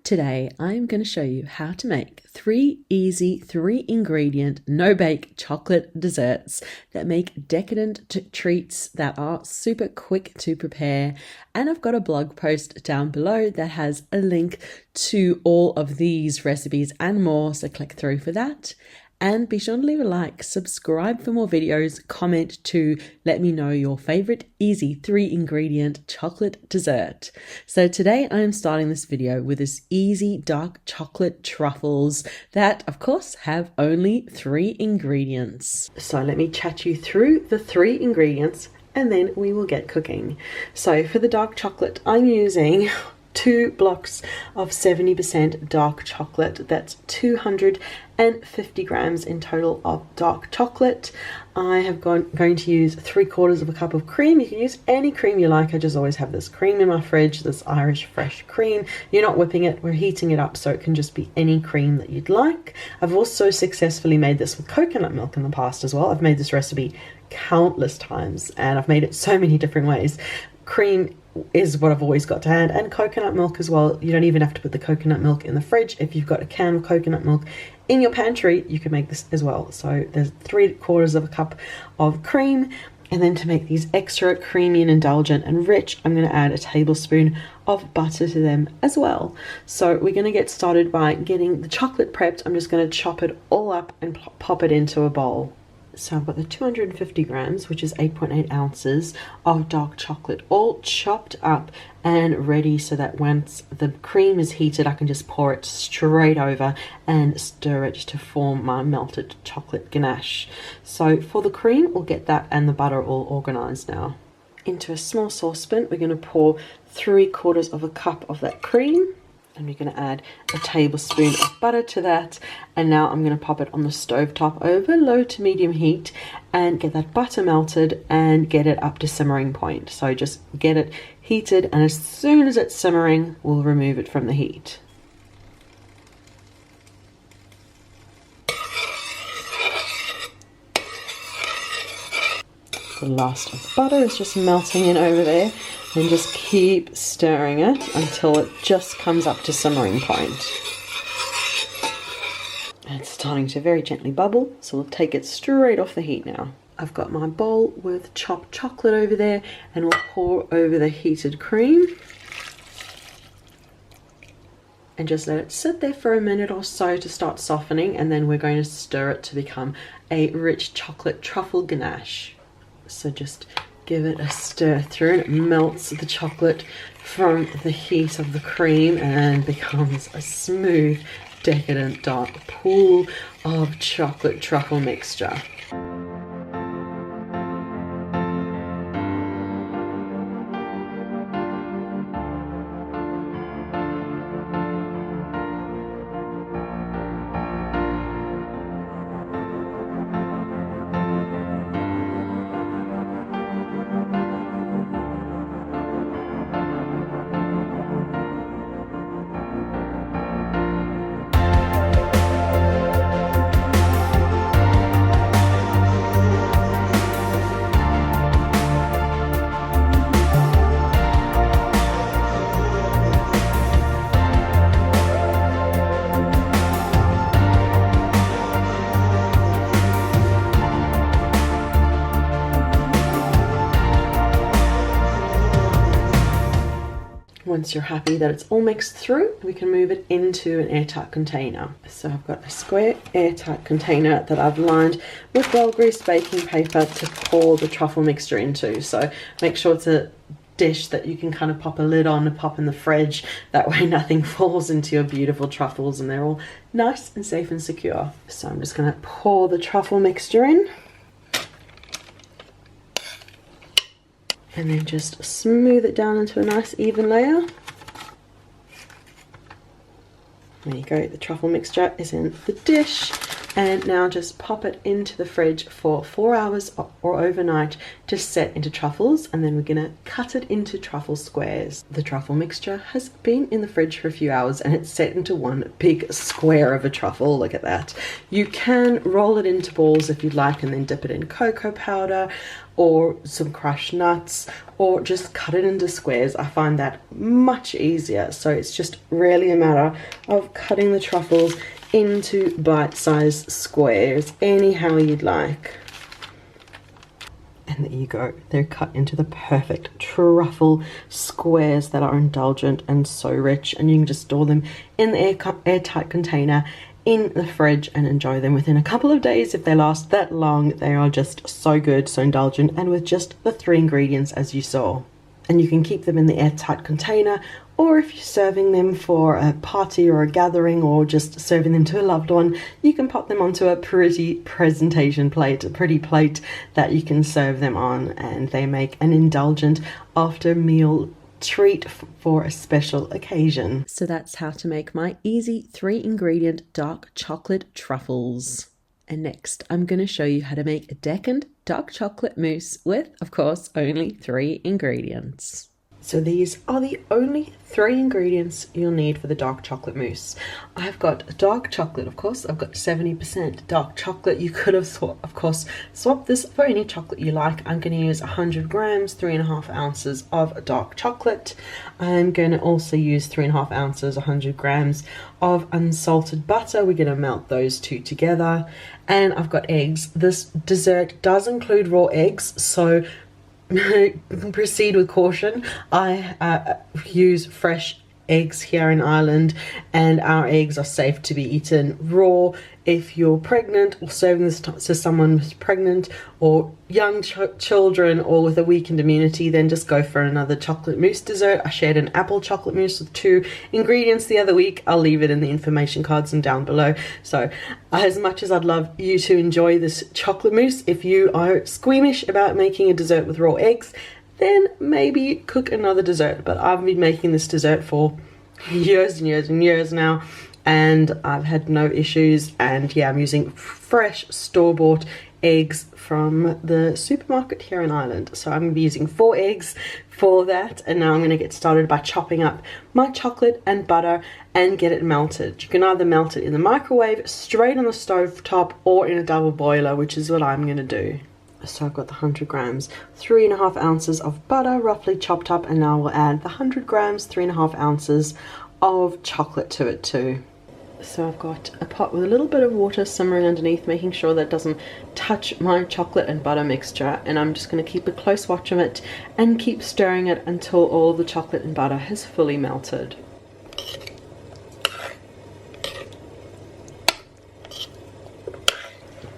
Today I'm going to show you how to make 3 easy 3-ingredient no-bake chocolate desserts that make decadent treats that are super quick to prepare. And I've got a blog post down below that has a link to all of these recipes and more, so click through for that. And be sure to leave a like, subscribe for more videos, comment to let me know your favorite easy 3-ingredient chocolate dessert. So today I am starting this video with this easy dark chocolate truffles that of course have only 3 ingredients. So let me chat you through the 3 ingredients and then we will get cooking. So for the dark chocolate, I'm using 2 blocks of 70% dark chocolate. That's 250 grams in total of dark chocolate. I have going to use 3/4 of a cup of cream. You can use any cream you like. I just always have this cream in my fridge, this Irish fresh cream. You're not whipping it, we're heating it up, so it can just be any cream that you'd like. I've also successfully made this with coconut milk in the past as well. I've made this recipe countless times and I've made it so many different ways. Cream is what I've always got to hand, and coconut milk as well. You don't even have to put the coconut milk in the fridge. If you've got a can of coconut milk in your pantry, you can make this as well. So there's 3/4 of a cup of cream, and then to make these extra creamy and indulgent and rich, I'm going to add a tablespoon of butter to them as well. So we're going to get started by getting the chocolate prepped. I'm just going to chop it all up and pop it into a bowl. So I've got the 250 grams, which is 8.8 ounces of dark chocolate, all chopped up and ready so that once the cream is heated, I can just pour it straight over and stir it to form my melted chocolate ganache. So for the cream, we'll get that and the butter all organized now. Into a small saucepan, we're going to pour 3/4 of a cup of that cream. And we're going to add a tablespoon of butter to that, and now I'm going to pop it on the stove top over low to medium heat and get that butter melted and get it up to simmering point. So just get it heated, and as soon as it's simmering, we'll remove it from the heat. The last of the butter is just melting in over there, and just keep stirring it until it just comes up to simmering point. And it's starting to very gently bubble, so we'll take it straight off the heat now. I've got my bowl with chopped chocolate over there, and we'll pour over the heated cream and just let it sit there for a minute or so to start softening, and then we're going to stir it to become a rich chocolate truffle ganache. So just give it a stir through, and it melts the chocolate from the heat of the cream and becomes a smooth, decadent, dark pool of chocolate truffle mixture. Once you're happy that it's all mixed through, we can move it into an airtight container. So I've got a square airtight container that I've lined with well-greased baking paper to pour the truffle mixture into. So make sure it's a dish that you can kind of pop a lid on and pop in the fridge. That way nothing falls into your beautiful truffles and they're all nice and safe and secure. So I'm just going to pour the truffle mixture in. And then just smooth it down into a nice even layer. There you go, the truffle mixture is in the dish. And now just pop it into the fridge for 4 hours or overnight to set into truffles, and then we're gonna cut it into truffle squares. The truffle mixture has been in the fridge for a few hours and it's set into one big square of a truffle. Look at that. You can roll it into balls if you'd like and then dip it in cocoa powder or some crushed nuts, or just cut it into squares. I find that much easier. So it's just really a matter of cutting the truffles into bite-sized squares anyhow you'd like. And there you go, they're cut into the perfect truffle squares that are indulgent and so rich, and you can just store them in the airtight container in the fridge and enjoy them within a couple of days. If they last that long, they are just so good, so indulgent, and with just the 3 ingredients as you saw. And you can keep them in the airtight container, or if you're serving them for a party or a gathering, or just serving them to a loved one, you can pop them onto a pretty presentation plate, a pretty plate that you can serve them on, and they make an indulgent after meal treat for a special occasion. So that's how to make my easy 3 ingredient dark chocolate truffles. And next I'm going to show you how to make a decadent dark chocolate mousse with, of course, only 3 ingredients. So these are the only 3 ingredients you'll need for the dark chocolate mousse. I've got dark chocolate, of course. I've got 70% dark chocolate. You could have, of course, swapped this for any chocolate you like. I'm going to use 100 grams, 3.5 ounces of dark chocolate. I'm going to also use 3.5 ounces, 100 grams of unsalted butter. We're going to melt those 2 together. And I've got eggs. This dessert does include raw eggs, so proceed with caution. I use fresh eggs here in Ireland, and our eggs are safe to be eaten raw. If you're pregnant or serving this to someone who's pregnant, or young children, or with a weakened immunity, then just go for another chocolate mousse dessert. I shared an apple chocolate mousse with 2 ingredients the other week. I'll leave it in the information cards and down below. So as much as I'd love you to enjoy this chocolate mousse, if you are squeamish about making a dessert with raw eggs, then maybe cook another dessert. But I've been making this dessert for years and years and years now, and I've had no issues. And yeah, I'm using fresh store-bought eggs from the supermarket here in Ireland. So I'm going to be using 4 eggs for that, and now I'm going to get started by chopping up my chocolate and butter and get it melted. You can either melt it in the microwave, straight on the stove top, or in a double boiler, which is what I'm going to do. So I've got the 100 grams, 3.5 ounces of butter roughly chopped up, and now we'll add the 100 grams, 3.5 ounces of chocolate to it too. So I've got a pot with a little bit of water simmering underneath, making sure that it doesn't touch my chocolate and butter mixture, and I'm just going to keep a close watch of it and keep stirring it until all the chocolate and butter has fully melted.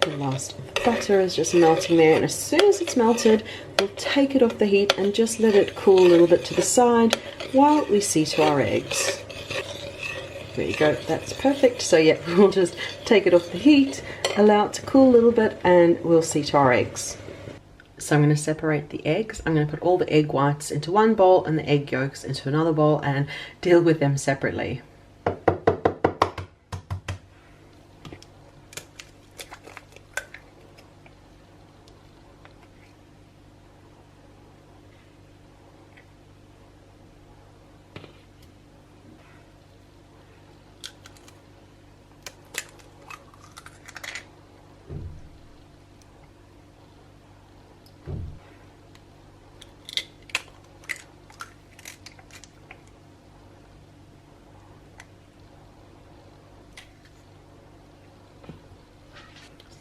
The last butter is just melting there, and as soon as it's melted, we'll take it off the heat and just let it cool a little bit to the side while we see to our eggs. There you go, that's perfect. So yeah, we'll just take it off the heat, allow it to cool a little bit, and we'll see to our eggs. So I'm going to separate the eggs. I'm going to put all the egg whites into one bowl and the egg yolks into another bowl and deal with them separately.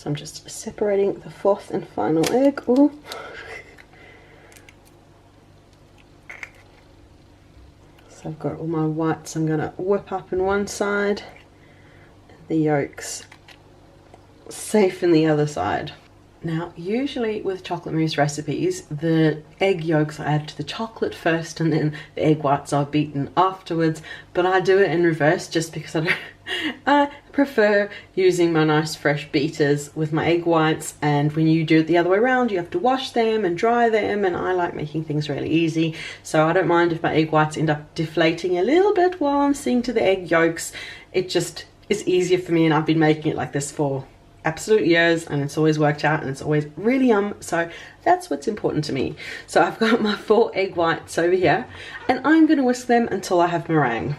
So I'm just separating the 4th and final egg. Ooh. So I've got all my whites I'm going to whip up in one side, and the yolks safe in the other side. Now, usually with chocolate mousse recipes, the egg yolks are added to the chocolate first and then the egg whites are beaten afterwards, but I do it in reverse just because I prefer using my nice fresh beaters with my egg whites, and when you do it the other way around, you have to wash them and dry them, and I like making things really easy, so I don't mind if my egg whites end up deflating a little bit while I'm seeing to the egg yolks. It just is easier for me, and I've been making it like this for absolute years, and it's always worked out, and it's always really yum. So that's what's important to me. So I've got my 4 egg whites over here, and I'm going to whisk them until I have meringue.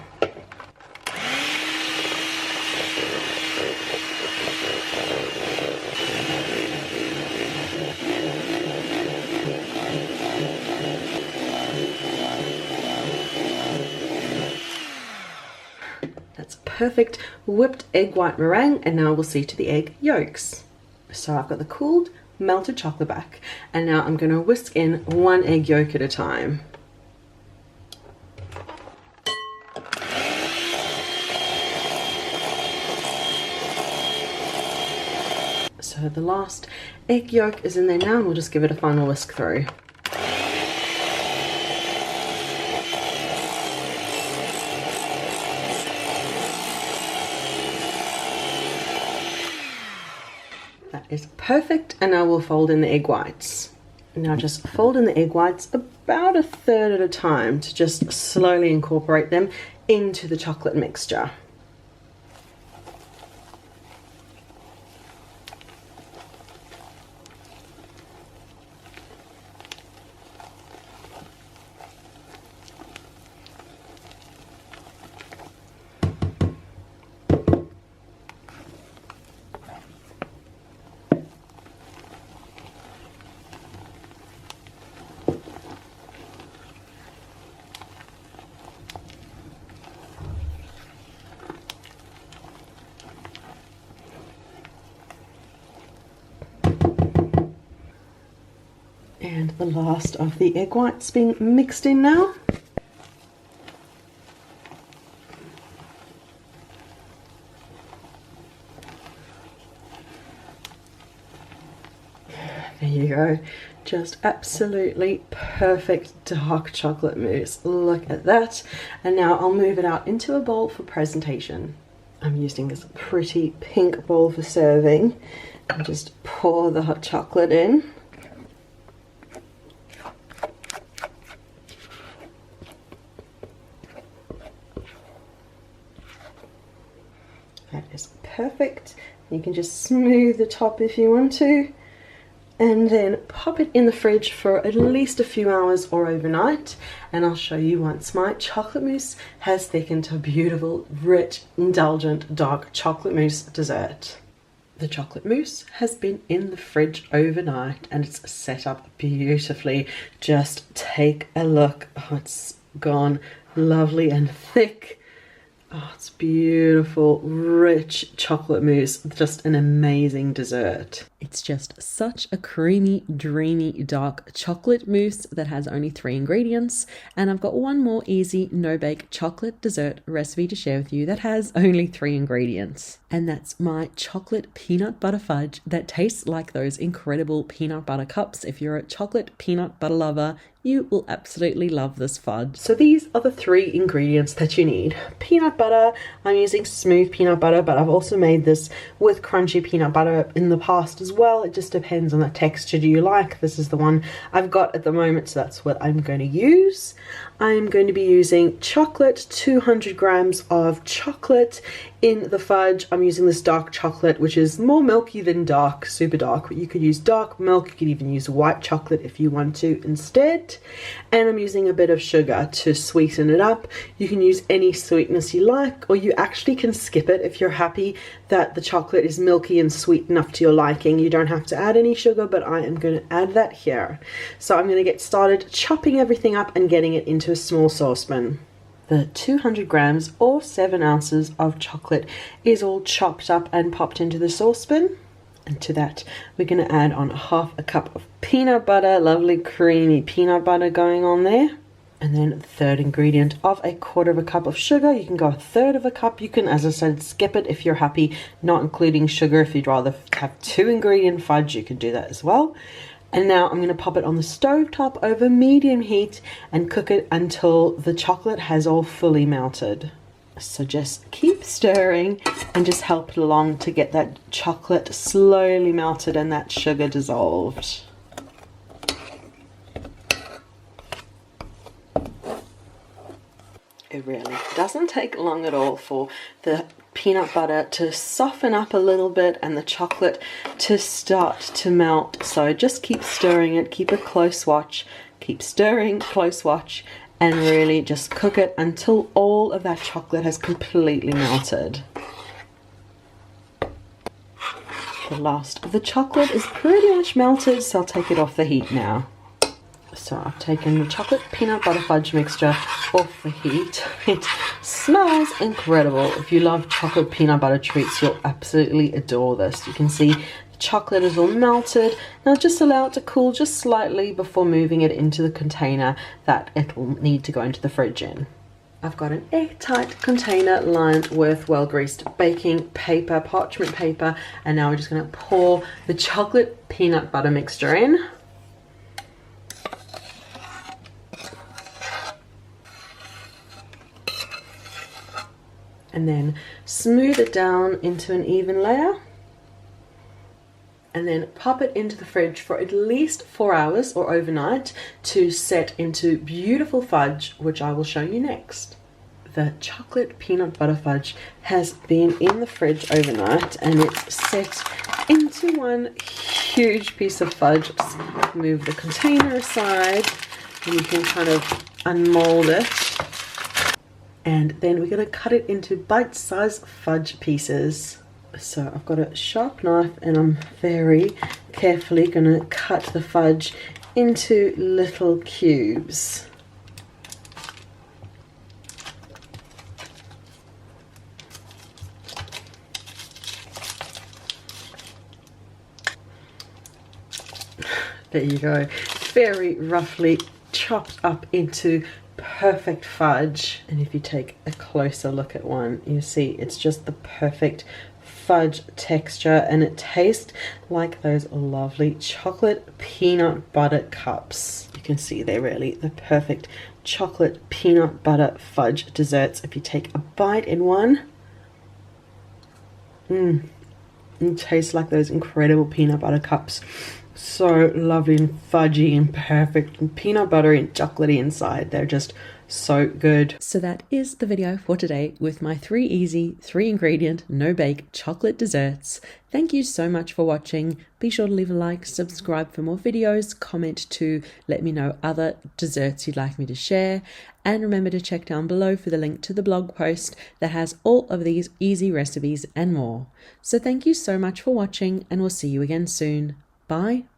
That's perfect whipped egg white meringue, and now we'll see to the egg yolks. So I've got the cooled melted chocolate back, and now I'm going to whisk in 1 egg yolk at a time. So the last egg yolk is in there now, and we'll just give it a final whisk through. That is perfect, and now we'll fold in the egg whites. Now just fold in the egg whites about 1/3 at a time to just slowly incorporate them into the chocolate mixture. And the last of the egg whites being mixed in now. There you go. Just absolutely perfect dark chocolate mousse. Look at that. And now I'll move it out into a bowl for presentation. I'm using this pretty pink bowl for serving. And just pour the hot chocolate in. That is perfect. You can just smooth the top if you want to, and then pop it in the fridge for at least a few hours or overnight, and I'll show you once my chocolate mousse has thickened to a beautiful, rich, indulgent dark chocolate mousse dessert. The chocolate mousse has been in the fridge overnight and it's set up beautifully. Just take a look. Oh, it's gone lovely and thick. Oh, it's beautiful, rich chocolate mousse, just an amazing dessert. It's just such a creamy, dreamy, dark chocolate mousse that has only 3 ingredients. And I've got one more easy no-bake chocolate dessert recipe to share with you that has only 3 ingredients. And that's my chocolate peanut butter fudge that tastes like those incredible peanut butter cups. If you're a chocolate peanut butter lover, you will absolutely love this fudge. So these are the 3 ingredients that you need. Peanut butter. I'm using smooth peanut butter, but I've also made this with crunchy peanut butter in the past as well. It just depends on the texture you like. This is the one I've got at the moment, so that's what I'm going to use. I'm going to be using chocolate, 200 grams of chocolate in the fudge. I'm using this dark chocolate, which is more milky than dark, super dark, but you could use dark milk. You could even use white chocolate if you want to instead. And I'm using a bit of sugar to sweeten it up. You can use any sweetness you like, or you actually can skip it if you're happy that the chocolate is milky and sweet enough to your liking. You don't have to add any sugar, but I am going to add that here. So I'm going to get started chopping everything up and getting it into a small saucepan. The 200 grams or 7 ounces of chocolate is all chopped up and popped into the saucepan. And to that, we're going to add on 1/2 cup of peanut butter, lovely creamy peanut butter going on there. And then the third ingredient of 1/4 cup of sugar. You can go 1/3 cup. You can, as I said, skip it if you're happy not including sugar. If you'd rather have 2 ingredient fudge, you can do that as well. And now I'm going to pop it on the stove top over medium heat and cook it until the chocolate has all fully melted. So just keep stirring and just help it along to get that chocolate slowly melted and that sugar dissolved. It really doesn't take long at all for the peanut butter to soften up a little bit and the chocolate to start to melt. So just keep stirring it, keep a close watch, keep stirring, close watch, and really just cook it until all of that chocolate has completely melted. The last of the chocolate is pretty much melted, so I'll take it off the heat now. So I've taken the chocolate peanut butter fudge mixture off the heat. It smells incredible. If you love chocolate peanut butter treats, you'll absolutely adore this. You can see the chocolate is all melted. Now just allow it to cool just slightly before moving it into the container that it will need to go into the fridge in. I've got an airtight container lined with well-greased baking paper, parchment paper, and now we're just going to pour the chocolate peanut butter mixture in. And then smooth it down into an even layer. And then pop it into the fridge for at least 4 hours or overnight to set into beautiful fudge, which I will show you next. The chocolate peanut butter fudge has been in the fridge overnight and it's set into one huge piece of fudge. Just move the container aside and you can kind of unmold it. And then we're going to cut it into bite-sized fudge pieces. So I've got a sharp knife and I'm very carefully going to cut the fudge into little cubes. There you go. Very roughly chopped up into perfect fudge. And if you take a closer look at one, you see it's just the perfect fudge texture and it tastes like those lovely chocolate peanut butter cups. You can see they're really the perfect chocolate peanut butter fudge desserts. If you take a bite in one, it tastes like those incredible peanut butter cups. So lovely and fudgy and perfect and peanut buttery and chocolatey inside. They're just so good. So that is the video for today with my 3 easy, 3 ingredient, no bake chocolate desserts. Thank you so much for watching. Be sure to leave a like, subscribe for more videos, comment to let me know other desserts you'd like me to share, and remember to check down below for the link to the blog post that has all of these easy recipes and more. So thank you so much for watching and we'll see you again soon. Bye.